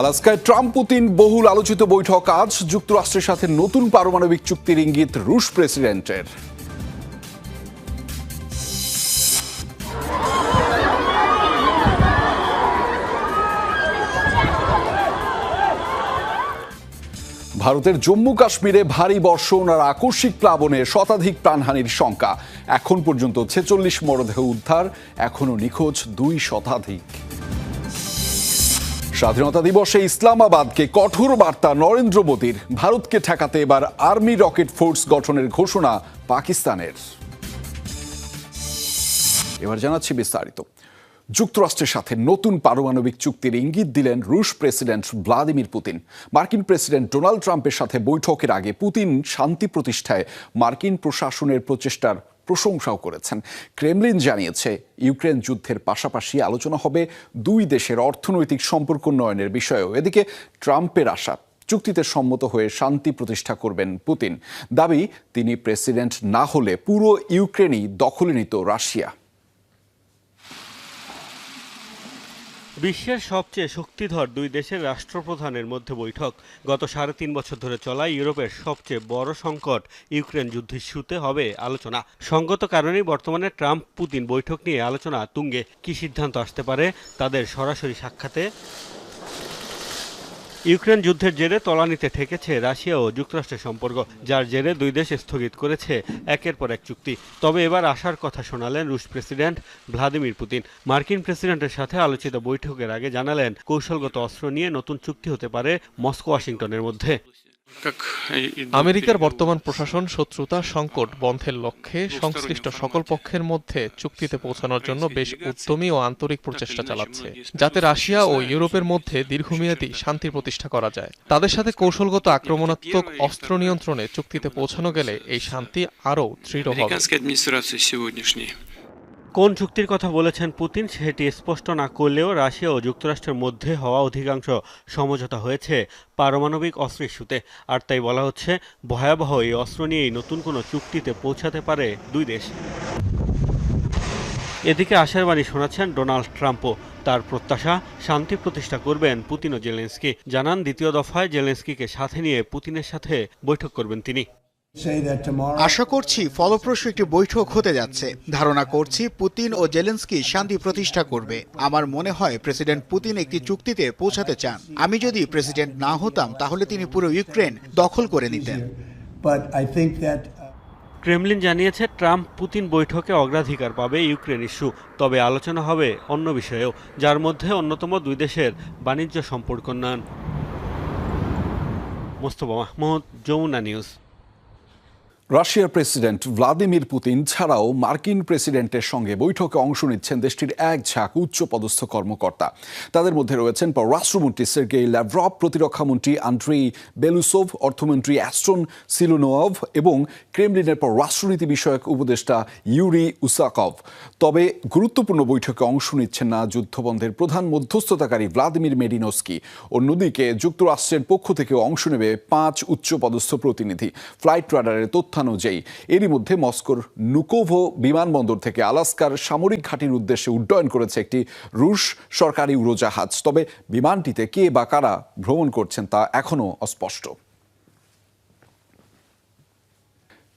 আলাস্কায় Trump Putin বহুল আলোচিত বৈঠক আজ। যুক্তরাষ্ট্রের সাথে নতুন পারমাণবিক চুক্তির ইঙ্গিত রুশ প্রেসিডেন্টের। ভারতের জম্মু কাশ্মীরে ভারী বর্ষণ আর আকস্মিক প্লাবনে শতাধিক প্রাণহানির শঙ্কা। এখন পর্যন্ত 46 মরদেহ উদ্ধার, এখনো নিখোঁজ 2 শতাধিক। স্বাধীনতা দিবসে ইসলামাবাদকে কঠোর বার্তা নরেন্দ্র মোদীর। ভারতকে ঠেকাতে এবার আর্মি রকেট ফোর্স গঠনের ঘোষণা পাকিস্তানের। এবার জানাচ্ছি বিস্তারিত। যুক্তরাষ্ট্রের সাথে নতুন পারমাণবিক চুক্তির ইঙ্গিত দিলেন রুশ প্রেসিডেন্ট ভ্লাদিমির পুতিন। মার্কিন প্রেসিডেন্ট ডোনাল্ড ট্রাম্পের সাথে বৈঠকের আগে পুতিন শান্তি প্রতিষ্ঠায় মার্কিন প্রশাসনের প্রচেষ্টার প্রশংসাও করেছেন। ক্রেমলিন জানিয়েছে ইউক্রেন যুদ্ধের পাশাপাশি আলোচনা হবে 2 দেশের অর্থনৈতিক সম্পর্ক উন্নয়নের বিষয়েও। এদিকে ট্রাম্পের আশা, চুক্তিতে সম্মত হয়ে শান্তি প্রতিষ্ঠা করবেন পুতিন। দাবি, তিনি প্রেসিডেন্ট না হলে পুরো ইউক্রেনই দখলে নিত রাশিয়া। বিশ্বের সবচেয়ে শক্তিধর 2 দেশের রাষ্ট্রপ্রধানের মধ্যে বৈঠক। গত 3.5 বছর ধরে চলা ইউরোপের সবচেয়ে বড় সংকট ইউক্রেন যুদ্ধ ইস্যুতে হবে আলোচনা। সঙ্গত কারণেই বর্তমানে ট্রাম্প পুতিন বৈঠক নিয়ে আলোচনা তুঙ্গে। কি সিদ্ধান্ত আসতে পারে তাদের সরাসরি সাক্ষাতে? ইউক্রেন যুদ্ধের জেরে তলানিতে ঠেকেছে রাশিয়া ও যুক্তরাষ্ট্রের সম্পর্ক, যার জেরে 2 দেশ স্থগিত করেছে একের পর এক চুক্তি। তবে এবার আশার কথা শোনালেন রুশ প্রেসিডেন্ট ভ্লাদিমির পুতিন। মার্কিন প্রেসিডেন্টের সাথে আলোচিত বৈঠকের আগে জানালেন কৌশলগত অস্ত্র নিয়ে নতুন চুক্তি হতে পারে মস্কো ওয়াশিংটনের মধ্যে। আমেরিকার বর্তমান প্রশাসন শত্রুতা সংকট বন্ধের লক্ষ্যে সংশ্লিষ্ট সকল পক্ষের মধ্যে চুক্তিতে পৌঁছানোর জন্য বেশ উদ্যমী ও আন্তরিক প্রচেষ্টা চালাচ্ছে, যাতে রাশিয়া ও ইউরোপের মধ্যে দীর্ঘমেয়াদী শান্তি প্রতিষ্ঠা করা যায়। তাদের সাথে কৌশলগত আক্রমণাত্মক অস্ত্র নিয়ন্ত্রণে চুক্তিতে পৌঁছানো গেলে এই শান্তি আরও দৃঢ় হবে। কোন চুক্তির কথা বলেছেন পুতিন সেটি স্পষ্ট না করলেও রাশিয়া ও যুক্তরাষ্ট্রের মধ্যে হওয়া অধিকাংশ সমঝোতা হয়েছে পারমাণবিক অস্ত্র ইস্যুতে। আর তাই বলা হচ্ছে, ভয়াবহ এই অস্ত্র নিয়েই নতুন কোনো চুক্তিতে পৌঁছাতে পারে 2 দেশ। এদিকে আশার বাণী শোনাচ্ছেন ডোনাল্ড ট্রাম্পও। তার প্রত্যাশা, শান্তি প্রতিষ্ঠা করবেন পুতিন ও জেলেনস্কি। জানান, দ্বিতীয় দফায় জেলেনস্কিকে সাথে নিয়ে পুতিনের সাথে বৈঠক করবেন তিনি। আশা করছি ফলপ্রসূ একটি বৈঠক হতে যাচ্ছে। ধারণা করছি পুতিন ও জেলেনস্কি শান্তি প্রতিষ্ঠা করবে। আমার মনে হয় প্রেসিডেন্ট পুতিন একটি চুক্তিতে পৌঁছাতে চান। আমি যদি প্রেসিডেন্ট না হতাম তাহলে তিনি পুরো ইউক্রেন দখল করে নিতেন। ক্রেমলিন জানিয়েছে ট্রাম্প পুতিন বৈঠকে অগ্রাধিকার পাবে ইউক্রেন ইস্যু। তবে আলোচনা হবে অন্য বিষয়েও, যার মধ্যে অন্যতম 2 দেশের বাণিজ্য সম্পর্ক উন্নয়ন। মোস্তফা মাহমুদ, যমুনা নিউজ। রাশিয়ার প্রেসিডেন্ট ভ্লাদিমির পুতিন ছাড়াও মার্কিন প্রেসিডেন্টের সঙ্গে বৈঠকে অংশ নিচ্ছেন দেশটির এক ঝাঁক উচ্চপদস্থ কর্মকর্তা। তাদের মধ্যে রয়েছেন পররাষ্ট্রমন্ত্রী সের্গেই ল্যাভরভ, প্রতিরক্ষামন্ত্রী আন্দ্রেই বেলুসোভ, অর্থমন্ত্রী অ্যাস্টন সিলুনোভ এবং ক্রেমলিনের পররাষ্ট্রনীতি বিষয়ক উপদেষ্টা ইউরি উসাকভ। তবে গুরুত্বপূর্ণ বৈঠকে অংশ নিচ্ছেন না যুদ্ধবন্ধের প্রধান মধ্যস্থতাকারী ভ্লাদিমির মেডিনস্কি। অন্যদিকে যুক্তরাষ্ট্রের পক্ষ থেকে অংশ নেবে 5 উচ্চপদস্থ প্রতিনিধি। ফ্লাইট রাডারের তথ্য অনুযায়ী এরই মধ্যে মস্কোর নুকোভো বিমানবন্দর থেকে আলাস্কার সামরিক ঘাঁটির উদ্দেশ্যে উড্ডয়ন করেছে একটি রুশ সরকারি উড়োজাহাজ। তবে বিমানটিতে কে বা কারা ভ্রমণ করছেন তা এখনও অস্পষ্ট।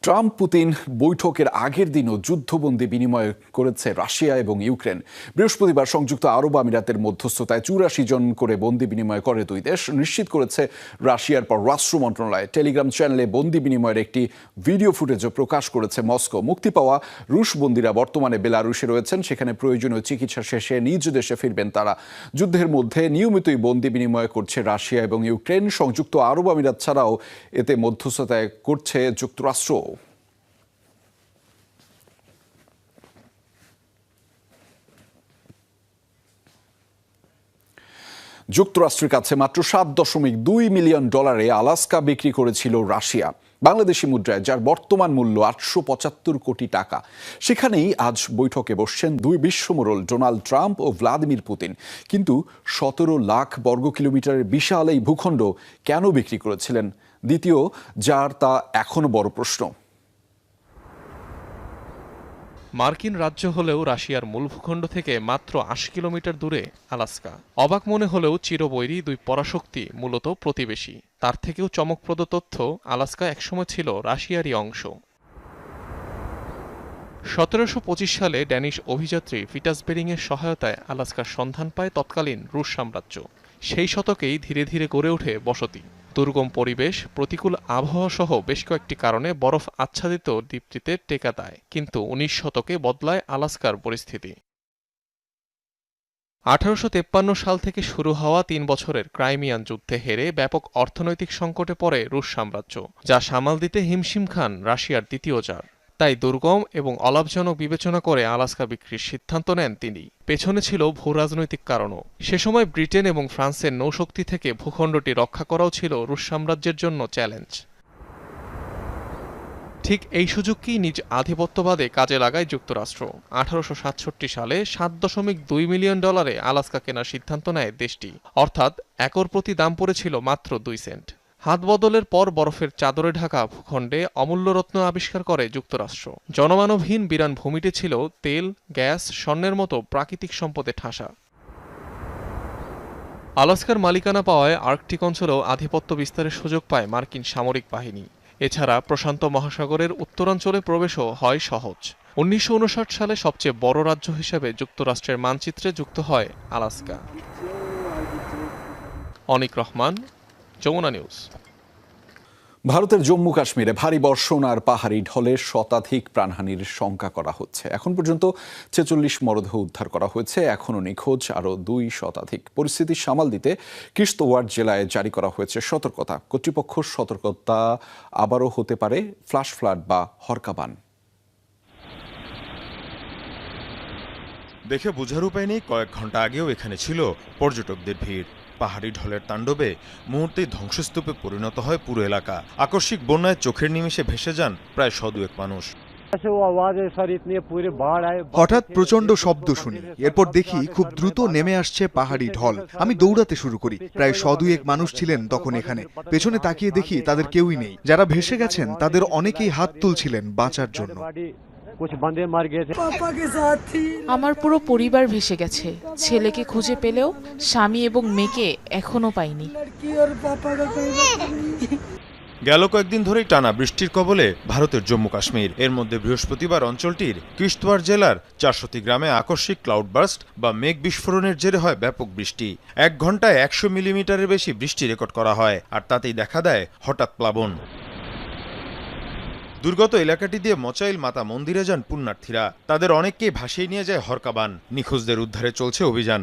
ট্রাম্প পুতিন বৈঠকের আগের দিনও যুদ্ধবন্দী বিনিময় করেছে রাশিয়া এবং ইউক্রেন। বৃহস্পতিবার সংযুক্ত আরব আমিরাতের মধ্যস্থতায় 84 জন করে বন্দী বিনিময় করে 2 দেশ, নিশ্চিত করেছে রাশিয়ার পররাষ্ট্র মন্ত্রণালয়। টেলিগ্রাম চ্যানেলে বন্দী বিনিময়ের একটি ভিডিও ফুটেজও প্রকাশ করেছে মস্কো। মুক্তি পাওয়া রুশ বন্দীরা বর্তমানে বেলারুশে রয়েছেন। সেখানে প্রয়োজনীয় চিকিৎসা শেষে নিজ দেশে ফিরবেন তারা। যুদ্ধের মধ্যে নিয়মিতই বন্দী বিনিময় করছে রাশিয়া এবং ইউক্রেন। সংযুক্ত আরব আমিরাত ছাড়াও এতে মধ্যস্থতায় করছে যুক্তরাষ্ট্র। যুক্তরাষ্ট্রের কাছে মাত্র $7.2 মিলিয়ন আলাস্কা বিক্রি করেছিল রাশিয়া, বাংলাদেশি মুদ্রায়, যার বর্তমান মূল্য 875 কোটি টাকা। সেখানেই আজ বৈঠকে বসছেন 2 বিশ্বমোড়ল ডোনাল্ড ট্রাম্প ও ভ্লাদিমির পুতিন। কিন্তু 17 লাখ বর্গ কিলোমিটারের বিশাল এই ভূখণ্ড কেন বিক্রি করেছিলেন তা এখনো বড় প্রশ্ন। মার্কিন রাজ্য হলেও রাশিয়ার মূল ভূখণ্ড থেকে মাত্র ৮০ কিলোমিটার দূরে আলাস্কা। অবাক মনে হলেও চিরবৈরী দুই পরাশক্তি মূলত প্রতিবেশী। তার থেকেও চমকপ্রদ তথ্য, আলাস্কা একসময় ছিল রাশিয়ারই অংশ। ১৭২৫ সালে ড্যানিশ অভিযাত্রী পিটার্সবেরিংয়ের সহায়তায় আলাস্কার সন্ধান পায় তৎকালীন রুশ সাম্রাজ্য। সেই শতকেই ধীরে ধীরে গড়ে ওঠে বসতি। দুর্গম পরিবেশ, প্রতিকূল আবহাওয়া সহ বেশ কয়েকটি কারণে বরফ আচ্ছাদিত দ্বীপটিতে টেকা দেয়। কিন্তু ১৯ শতকে বদলায় আলাস্কার পরিস্থিতি। ১৮৫৩ সাল থেকে শুরু হওয়া ৩ বছরের ক্রাইমিয়ান যুদ্ধে হেরে ব্যাপক অর্থনৈতিক সংকটে পড়ে রুশ সাম্রাজ্য, যা সামাল দিতে হিমশিম খান রাশিয়ার দ্বিতীয় জার। তাই দুর্গম এবং অলাভজনক বিবেচনা করে আলাস্কা বিক্রির সিদ্ধান্ত নেন তিনি। পেছনে ছিল ভূরাজনৈতিক কারণও। সে সময় ব্রিটেন এবং ফ্রান্সের নৌশক্তি থেকে ভূখণ্ডটি রক্ষা করাও ছিল রুশ সাম্রাজ্যের জন্য চ্যালেঞ্জ। ঠিক এই সুযোগকেই নিজ আধিপত্যবাদে কাজে লাগায় যুক্তরাষ্ট্র। ১৮৬৭ সালে $৭.২ মিলিয়ন আলাস্কা কেনার সিদ্ধান্ত নেয় দেশটি, অর্থাৎ একর প্রতি দাম পড়েছিল মাত্র ২ সেন্ট। হাত বদলের পর বরফের চাদরে ঢাকা ভূখণ্ডে অমূল্য রত্ন আবিষ্কার করে যুক্তরাষ্ট্র। জনমানবহীন বিরান ভূমিটি ছিল তেল, গ্যাস, স্বর্ণের মতো প্রাকৃতিক সম্পদে ঠাসা। আলাস্কার মালিকানা পাওয়ায় আর্কটিক অঞ্চলেও আধিপত্য বিস্তারের সুযোগ পায় মার্কিন সামরিক বাহিনী। এছাড়া প্রশান্ত মহাসাগরের উত্তরাঞ্চলে প্রবেশও হয় সহজ। ১৯৫৯ সালে সবচেয়ে বড় রাজ্য হিসেবে যুক্তরাষ্ট্রের মানচিত্রে যুক্ত হয় আলাস্কা। অনিক রহমান, যমুনা নিউজ। ভারতের জম্মু কাশ্মীরে ভারী বর্ষণ আর পাহাড়ি ঢলে শতাধিক প্রাণহানির শঙ্কা করা হচ্ছে। এখন পর্যন্ত ৪৬ মরদেহ উদ্ধার করা হয়েছে, এখনও নিখোঁজ আরও ২ শতাধিক। পরিস্থিতি সামাল দিতে কিশতওয়াড় জেলায় জারি করা হয়েছে সতর্কতা। কর্তৃপক্ষ সতর্কতা আবারও হতে পারে ফ্ল্যাশ ফ্লাড বা হরকাবান। দেখে বোঝার উপায় নেই, কয়েক ঘন্টা আগেও এখানে ছিল পর্যটকদের ভিড়। পাহাড়ি ঢলের তাণ্ডবে মুহূর্তেই ধ্বংসস্তূপে পরিণত হয় পুরো এলাকা। আকস্মিক বন্যায় চোখের নিমেষে ভেসে যান প্রায় ১০০ মানুষ। হঠাৎ প্রচন্ড শব্দ শুনি, এরপর দেখি খুব দ্রুত নেমে আসছে পাহাড়ি ঢল। আমি দৌড়াতে শুরু করি। প্রায় ১০০ মানুষ ছিলেন তখন এখানে। পেছনে তাকিয়ে দেখি তাদের কেউই নেই। যারা ভেসে গেছেন তাদের অনেকেই হাত তুলছিলেন বাঁচার জন্য। আমার পুরো পরিবার ভেসে গেছে। ছেলেকে খুঁজে পেলেও স্বামী এবং মেয়েকে এখনো পাইনি। গেল কয়েকদিন ধরেই টানা বৃষ্টির কবলে ভারতের জম্মু কাশ্মীর। এর মধ্যে বৃহস্পতিবার অঞ্চলটির কিশতওয়াড় জেলার ৪০০টি গ্রামে আকস্মিক ক্লাউড বার্স্ট বা মেঘ বিস্ফোরণের জেরে হয় ব্যাপক বৃষ্টি। ১ ঘন্টায় ১০০ মিলিমিটারের বেশি বৃষ্টি রেকর্ড করা হয়, আর তাতেই দেখা দেয় হঠাৎ প্লাবন। দুর্গত এলাকাটি দিয়ে মচাইল মাতা মন্দিরে যান পুণ্যার্থীরা। তাদের অনেককেই ভাসিয়ে নিয়ে যায় হরকাবান। নিখোঁজদের উদ্ধারে চলছে অভিযান।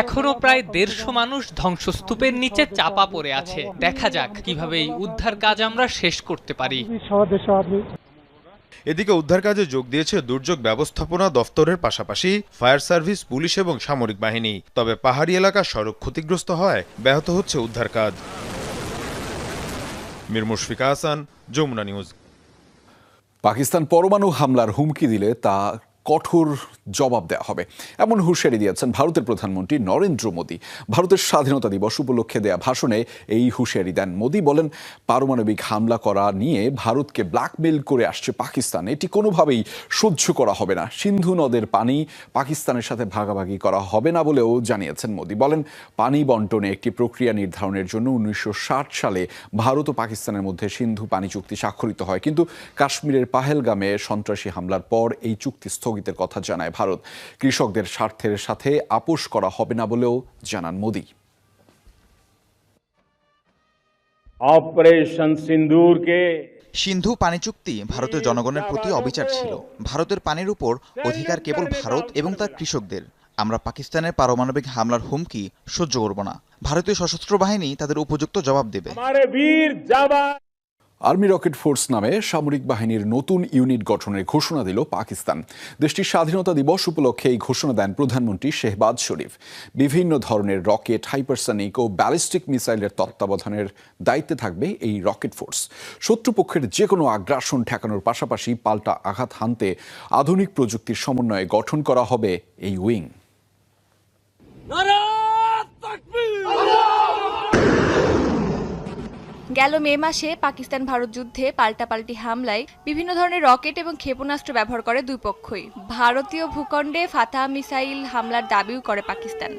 এখনো প্রায় ১৫০ মানুষ ধ্বংসস্তূপের নিচে চাপা পড়ে আছে। দেখা যাক কিভাবে এই উদ্ধার কাজ আমরা শেষ করতে পারি। এদিকে উদ্ধার কাজে যোগ দিয়েছে দুর্যোগ ব্যবস্থাপনা দফতরের পাশাপাশি ফায়ার সার্ভিস, পুলিশ এবং সামরিক বাহিনী। তবে পাহাড়ি এলাকা সড়ক ক্ষতিগ্রস্ত হওয়ায় ব্যাহত হচ্ছে উদ্ধার কাজ। মীর মুশফিকা হাসান, যমুনা নিউজ। পাকিস্তান পরমাণু হামলার হুমকি দিলে তা কঠোর জবাব দেওয়া হবে, এমন হুঁশিয়ারি দিয়েছেন ভারতের প্রধানমন্ত্রী নরেন্দ্র মোদী। ভারতের স্বাধীনতা দিবস উপলক্ষে দেয়া ভাষণে এই হুঁশিয়ারি দেন মোদী। বলেন, পারমাণবিক হামলা করা নিয়ে ভারতকে ব্ল্যাকমেইল করে আসছে পাকিস্তান, এটি কোনোভাবেই সহ্য করা হবে না। সিন্ধু নদের পানি পাকিস্তানের সাথে ভাগাভাগি করা হবে না বলেও জানিয়েছেন মোদী। বলেন, পানি বন্টনে একটি প্রক্রিয়া নির্ধারণের জন্য ১৯৬০ সালে ভারত ও পাকিস্তানের মধ্যে সিন্ধু পানি চুক্তি স্বাক্ষরিত হয়, কিন্তু কাশ্মীরের পাহেলগামে সন্ত্রাসী হামলার পর এই চুক্তি স্থগিতের কথা জানায় ভারত। কৃষকদের স্বার্থের সাথে আপোষ করা হবে না বলেও জানান মোদী। অপারেশন সিন্দুরকে সিন্ধু পানি চুক্তি ভারতের জনগণের প্রতি অবিচার ছিল। ভারতের পানির উপর অধিকার কেবল ভারত এবং তার কৃষকদের। আমরা পাকিস্তানের পারমাণবিক হামলার হুমকি সহ্য করব না। ভারতীয় সশস্ত্র বাহিনী তাদের উপযুক্ত জবাব দেবে। আর্মি রকেট ফোর্স নামে সামরিক বাহিনীর নতুন ইউনিট গঠনের ঘোষণা দিল পাকিস্তান। দেশটির স্বাধীনতা দিবস উপলক্ষে এই ঘোষণা দেন প্রধানমন্ত্রী শেহবাজ শরীফ। বিভিন্ন ধরনের রকেট, হাইপারসনিক ও ব্যালিস্টিক মিসাইলের তত্ত্বাবধানের দায়িত্বে থাকবে এই রকেট ফোর্স। শত্রুপক্ষের যে কোনো আগ্রাসন ঠেকানোর পাশাপাশি পাল্টা আঘাত হানতে আধুনিক প্রযুক্তির সমন্বয়ে গঠন করা হবে এই উইং। গেল মে মাসে পাকিস্তান ভারত যুদ্ধে পাল্টাপাল্টি হামলায় বিভিন্ন ধরনের রকেট এবং ক্ষেপণাস্ত্র ব্যবহার করে দুই পক্ষই। ভারতীয় ভূখণ্ডে ফাতাহ মিসাইল হামলার দাবিও করে পাকিস্তান।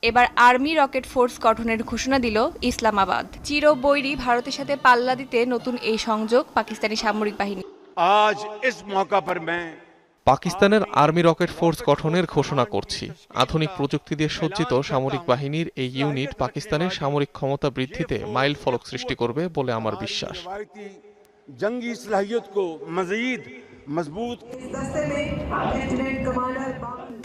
এবার আর্মি রকেট ফোর্স গঠনের ঘোষণা দিল ইসলামাবাদ। চিরবৈরী ভারতের সাথে পাল্লা দিতে নতুন এই সংযোগ পাকিস্তানি সামরিক বাহিনী। আজ ইস মৌকা পর मैं পাকিস্তানের আর্মি রকেট ফোর্স গঠনের ঘোষণা করছি। আধুনিক প্রযুক্তি দিয়ে সজ্জিত সামরিক বাহিনীর এই ইউনিট পাকিস্তানের সামরিক ক্ষমতা বৃদ্ধিতে মাইল ফলক সৃষ্টি করবে বলে আমার বিশ্বাস। জঙ্গি সলাহিয়ত কো মজিদ মজবুত।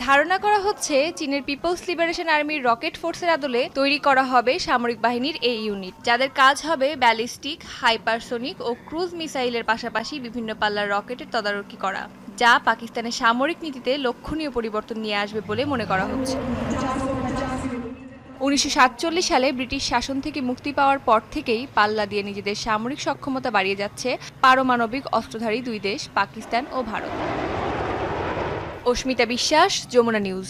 ধারণা করা হচ্ছে চীনের পিপলস লিবারেশন আর্মির রকেট ফোর্সের আদলে তৈরি করা হবে সামরিক বাহিনীর এই ইউনিট, যাদের কাজ হবে ব্যালিস্টিক, হাইপারসোনিক ও ক্রুজ মিসাইলের পাশাপাশি বিভিন্ন পাল্লার রকেটের তদারকি করা, যা পাকিস্তানের সামরিক নীতিতে লক্ষণীয় পরিবর্তন নিয়ে আসবে বলে মনে করা হচ্ছে। 1947 সালে ব্রিটিশ শাসন থেকে মুক্তি পাওয়ার পর থেকেই পাল্লা দিয়ে নিজেদের সামরিক সক্ষমতা বাড়িয়ে যাচ্ছে পারমাণবিক অস্ত্রধারী দুই দেশ পাকিস্তান ও ভারত। অস্মিতা বিশ্বাস, যমুনা নিউজ।